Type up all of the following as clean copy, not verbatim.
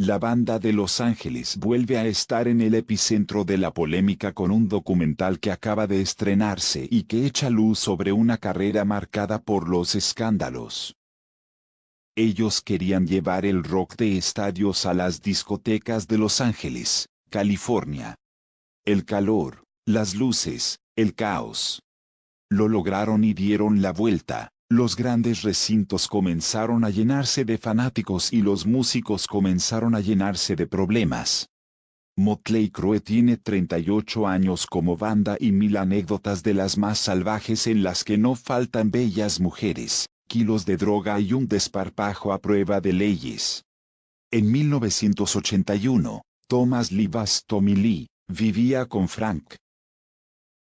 La banda de Los Ángeles vuelve a estar en el epicentro de la polémica con un documental que acaba de estrenarse y que echa luz sobre una carrera marcada por los escándalos. Ellos querían llevar el rock de estadios a las discotecas de Los Ángeles, California. El calor, las luces, el caos. Lo lograron y dieron la vuelta. Los grandes recintos comenzaron a llenarse de fanáticos y los músicos comenzaron a llenarse de problemas. Motley Crue tiene 38 años como banda y 1000 anécdotas de las más salvajes en las que no faltan bellas mujeres, kilos de droga y un desparpajo a prueba de leyes. En 1981, Thomas Livas Tommy Lee vivía con Frank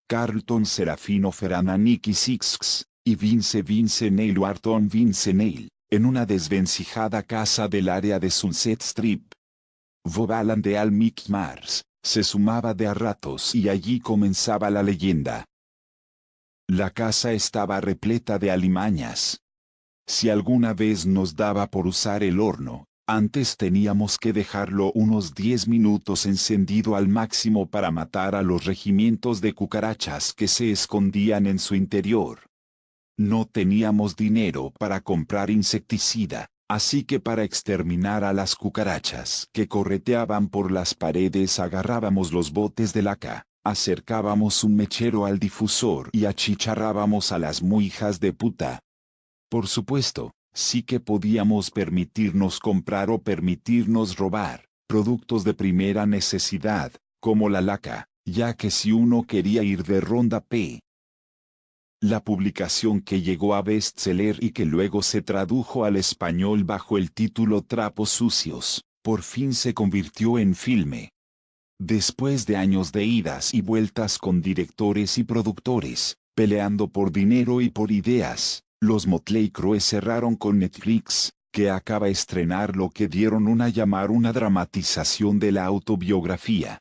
Carlton Serafino Ferrana Nicky Sixx y Vince Neil Wharton Vince Neil, en una desvencijada casa del área de Sunset Strip. Bob Alan de Al Mick Mars se sumaba de a ratos y allí comenzaba la leyenda. La casa estaba repleta de alimañas. Si alguna vez nos daba por usar el horno, antes teníamos que dejarlo unos 10 minutos encendido al máximo para matar a los regimientos de cucarachas que se escondían en su interior. No teníamos dinero para comprar insecticida, así que para exterminar a las cucarachas que correteaban por las paredes agarrábamos los botes de laca, acercábamos un mechero al difusor y achicharrábamos a las muy hijas de puta. Por supuesto, sí que podíamos permitirnos comprar o permitirnos robar productos de primera necesidad, como la laca, ya que si uno quería ir de ronda P. La publicación que llegó a bestseller y que luego se tradujo al español bajo el título Trapos Sucios, por fin se convirtió en filme. Después de años de idas y vueltas con directores y productores, peleando por dinero y por ideas, los Motley Crue cerraron con Netflix, que acaba de estrenar lo que dieron a llamar una dramatización de la autobiografía.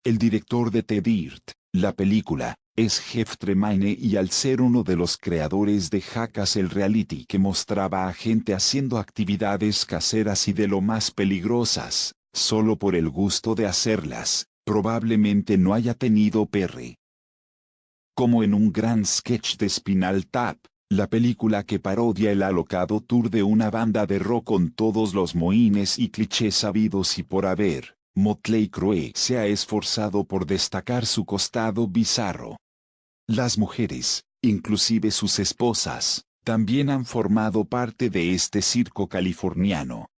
El director de The Dirt, la película, es Jeff Tremaine y al ser uno de los creadores de Jackass el reality que mostraba a gente haciendo actividades caseras y de lo más peligrosas, solo por el gusto de hacerlas, probablemente no haya tenido PR. Como en un gran sketch de Spinal Tap, la película que parodia el alocado tour de una banda de rock con todos los mohínes y clichés sabidos y por haber, Motley Crue se ha esforzado por destacar su costado bizarro. Las mujeres, inclusive sus esposas, también han formado parte de este circo californiano.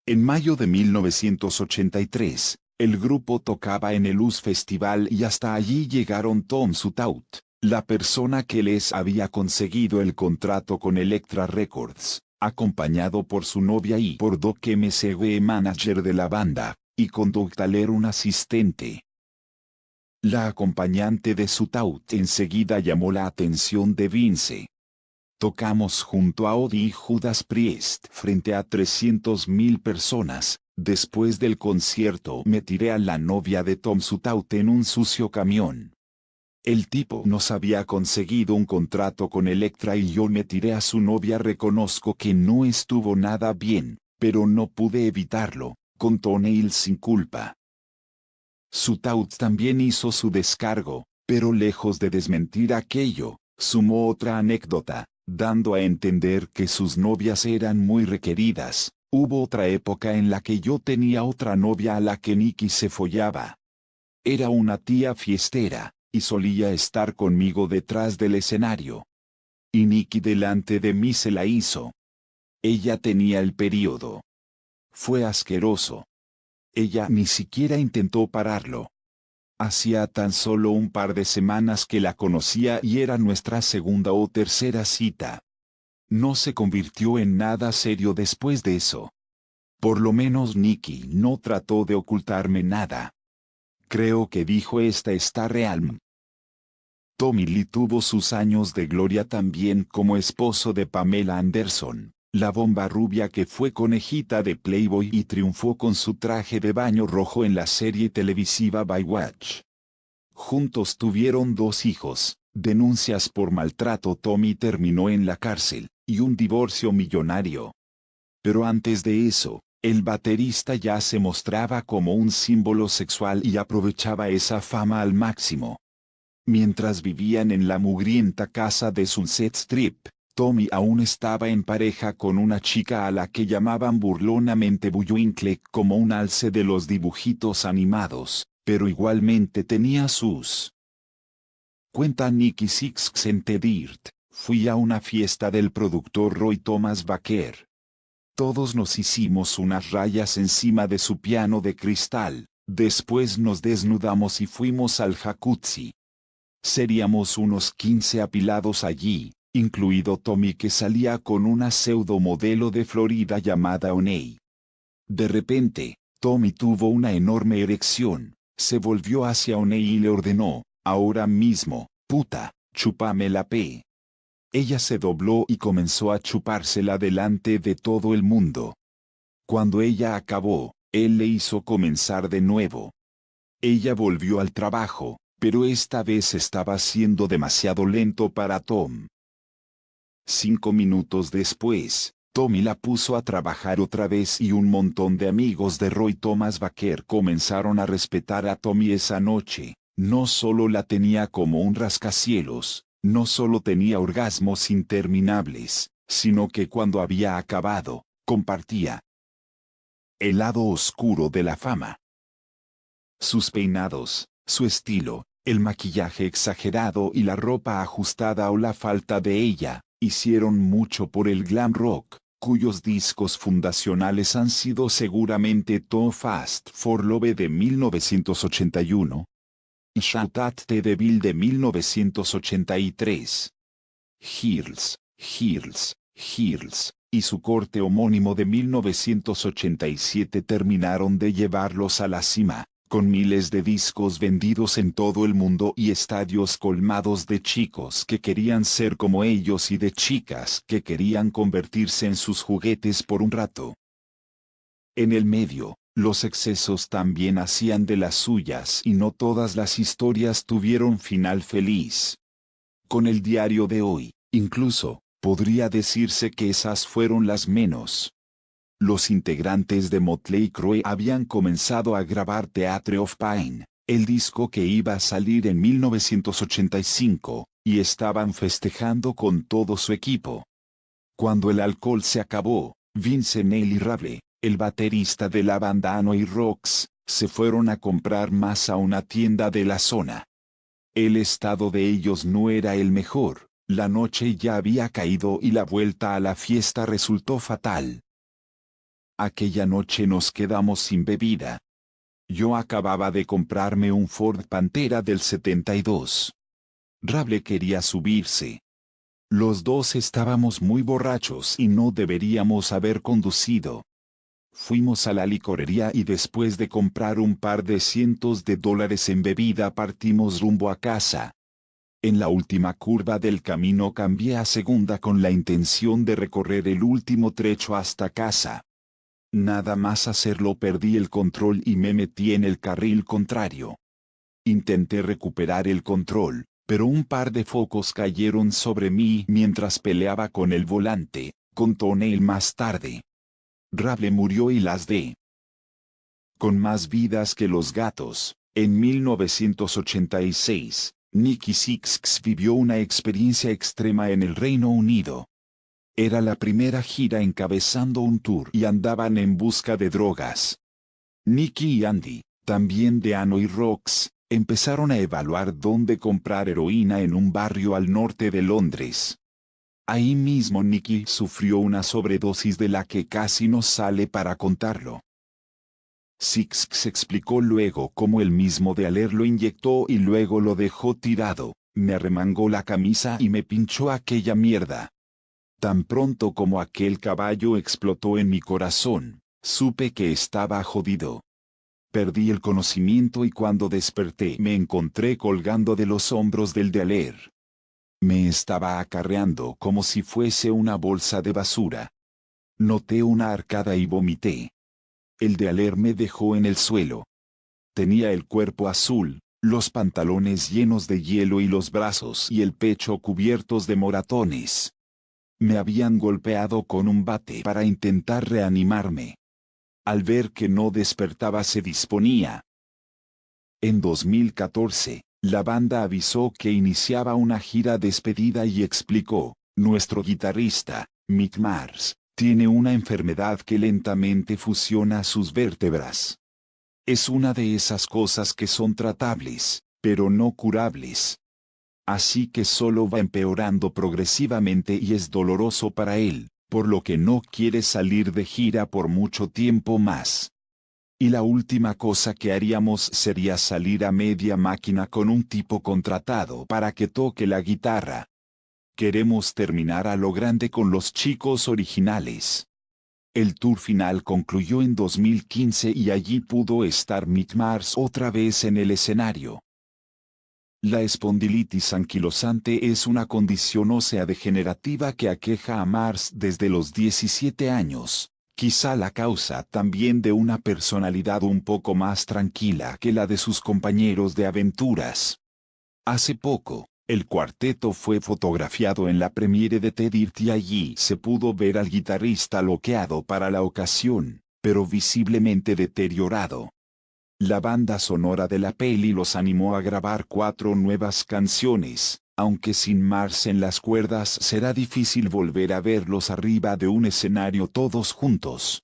En mayo de 1983, el grupo tocaba en el US Festival y hasta allí llegaron Tom Stout, la persona que les había conseguido el contrato con Elektra Records, acompañado por su novia y por Doc McG, manager de la banda, y con Doug Thaler, un asistente. La acompañante de Stout enseguida llamó la atención de Vince. Tocamos junto a Ozzy y Judas Priest frente a 300,000 personas. Después del concierto me tiré a la novia de Tom Stout en un sucio camión. El tipo nos había conseguido un contrato con Elektra y yo me tiré a su novia. Reconozco que no estuvo nada bien, pero no pude evitarlo, contó Neil sin culpa. Stout también hizo su descargo, pero lejos de desmentir aquello, sumó otra anécdota, dando a entender que sus novias eran muy requeridas. Hubo otra época en la que yo tenía otra novia a la que Nicky se follaba. Era una tía fiestera, y solía estar conmigo detrás del escenario. Y Nicky delante de mí se la hizo. Ella tenía el período. Fue asqueroso. Ella ni siquiera intentó pararlo. Hacía tan solo un par de semanas que la conocía y era nuestra segunda o tercera cita. No se convirtió en nada serio después de eso. Por lo menos Nicky no trató de ocultarme nada. Creo que dijo esta está real. Tommy Lee tuvo sus años de gloria también como esposo de Pamela Anderson, la bomba rubia que fue conejita de Playboy y triunfó con su traje de baño rojo en la serie televisiva Baywatch. Juntos tuvieron 2 hijos, denuncias por maltrato. Tommy terminó en la cárcel, y un divorcio millonario. Pero antes de eso, El baterista ya se mostraba como un símbolo sexual y aprovechaba esa fama al máximo. Mientras vivían en la mugrienta casa de Sunset Strip, Tommy aún estaba en pareja con una chica a la que llamaban burlonamente Bullwinkle como un alce de los dibujitos animados, pero igualmente tenía sus... Cuenta Nikki Sixx en The Dirt, fui a una fiesta del productor Roy Thomas Baker. Todos nos hicimos unas rayas encima de su piano de cristal, después nos desnudamos y fuimos al jacuzzi. Seríamos unos 15 apilados allí, incluido Tommy que salía con una pseudomodelo de Florida llamada Oney. De repente, Tommy tuvo una enorme erección, se volvió hacia Oney y le ordenó, ahora mismo, puta, chúpame la p. Ella se dobló y comenzó a chupársela delante de todo el mundo. Cuando ella acabó, él le hizo comenzar de nuevo. Ella volvió al trabajo, pero esta vez estaba siendo demasiado lento para Tom. 5 minutos después, Tommy la puso a trabajar otra vez y un montón de amigos de Roy Thomas Baker comenzaron a respetar a Tommy esa noche. No solo la tenía como un rascacielos, no solo tenía orgasmos interminables, sino que cuando había acabado, compartía el lado oscuro de la fama. Sus peinados, su estilo, el maquillaje exagerado y la ropa ajustada o la falta de ella, hicieron mucho por el glam rock, cuyos discos fundacionales han sido seguramente Too Fast for Love de 1981, y Shout at the Devil de 1983. Heels, Heels, Heels, y su corte homónimo de 1987 terminaron de llevarlos a la cima, con miles de discos vendidos en todo el mundo y estadios colmados de chicos que querían ser como ellos y de chicas que querían convertirse en sus juguetes por un rato. En el medio, los excesos también hacían de las suyas y no todas las historias tuvieron final feliz. Con el diario de hoy, incluso, podría decirse que esas fueron las menos. Los integrantes de Motley Crue habían comenzado a grabar Theatre of Pain, el disco que iba a salir en 1985, y estaban festejando con todo su equipo. Cuando el alcohol se acabó, Vince Neil y Rave, el baterista de la banda Hanoi Rocks, se fueron a comprar más a una tienda de la zona. El estado de ellos no era el mejor, la noche ya había caído y la vuelta a la fiesta resultó fatal. Aquella noche nos quedamos sin bebida. Yo acababa de comprarme un Ford Pantera del 72. Rave quería subirse. Los dos estábamos muy borrachos y no deberíamos haber conducido. Fuimos a la licorería y después de comprar un par de cientos de dólares en bebida partimos rumbo a casa. En la última curva del camino cambié a segunda con la intención de recorrer el último trecho hasta casa. Nada más hacerlo perdí el control y me metí en el carril contrario. Intenté recuperar el control, pero un par de focos cayeron sobre mí mientras peleaba con el volante, contó Neil más tarde. Rave murió y las de con más vidas que los gatos. En 1986, Nikki Sixx vivió una experiencia extrema en el Reino Unido. Era la primera gira encabezando un tour y andaban en busca de drogas. Nikki y Andy, también de Hanoi Rocks, empezaron a evaluar dónde comprar heroína en un barrio al norte de Londres. Ahí mismo Nikki sufrió una sobredosis de la que casi no sale para contarlo. Sixx explicó luego cómo el mismo Dealer lo inyectó y luego lo dejó tirado, me arremangó la camisa y me pinchó aquella mierda. Tan pronto como aquel caballo explotó en mi corazón, supe que estaba jodido. Perdí el conocimiento y cuando desperté me encontré colgando de los hombros del Dealer. Me estaba acarreando como si fuese una bolsa de basura. Noté una arcada y vomité. El Dealer me dejó en el suelo. Tenía el cuerpo azul, los pantalones llenos de hielo y los brazos y el pecho cubiertos de moratones. Me habían golpeado con un bate para intentar reanimarme. Al ver que no despertaba se disponía. En 2014, la banda avisó que iniciaba una gira despedida y explicó, nuestro guitarrista, Mick Mars, tiene una enfermedad que lentamente fusiona sus vértebras. Es una de esas cosas que son tratables, pero no curables. Así que solo va empeorando progresivamente y es doloroso para él, por lo que no quiere salir de gira por mucho tiempo más. Y la última cosa que haríamos sería salir a media máquina con un tipo contratado para que toque la guitarra. Queremos terminar a lo grande con los chicos originales. El tour final concluyó en 2015 y allí pudo estar Mick Mars otra vez en el escenario. La espondilitis anquilosante es una condición ósea degenerativa que aqueja a Mars desde los 17 años, quizá la causa también de una personalidad un poco más tranquila que la de sus compañeros de aventuras. Hace poco, el cuarteto fue fotografiado en la premiere de Ted Dirt y allí se pudo ver al guitarrista loqueado para la ocasión, pero visiblemente deteriorado. La banda sonora de la peli los animó a grabar 4 nuevas canciones, aunque sin Mars en las cuerdas será difícil volver a verlos arriba de un escenario todos juntos.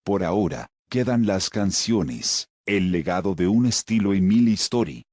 Por ahora, quedan las canciones, El legado de un estilo y Mil Story,